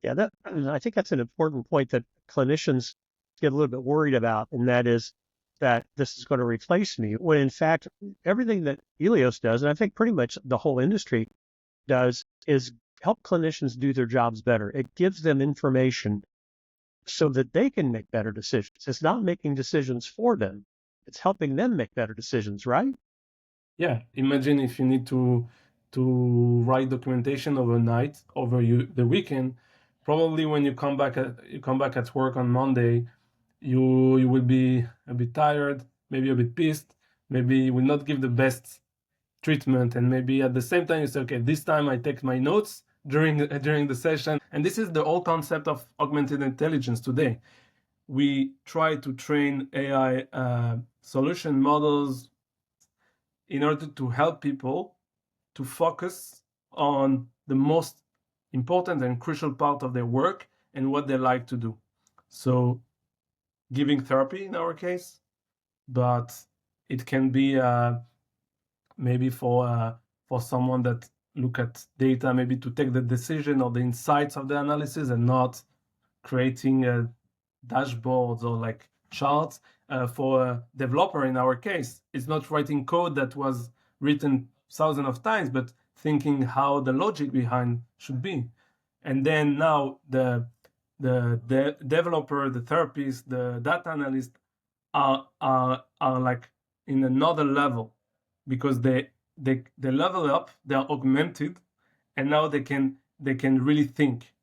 Yeah, I think that's an important point that clinicians get a little bit worried about, and that is that this is going to replace me. When in fact, everything that Eleos does, and I think pretty much the whole industry does, is help clinicians do their jobs better. It gives them information so that they can make better decisions. It's not making decisions for them. It's helping them make better decisions, right? Yeah, imagine if you need to write documentation overnight over the weekend. Probably when you come back at work on Monday, you will be a bit tired, maybe a bit pissed, maybe you will not give the best treatment, and maybe at the same time you say, okay, this time I take my notes during the session. And this is the whole concept of augmented intelligence today. We try to train AI solution models in order to help people to focus on the most important and crucial part of their work and what they like to do. So giving therapy in our case, but it can be maybe for someone that look at data, maybe to take the decision or the insights of the analysis and not creating dashboards or like charts. For a developer in our case, it's not writing code that was written thousands of times, but thinking how the logic behind should be. And then now the developer, the therapist, the data analyst are like in another level, because they level up, they are augmented, and now they can really think.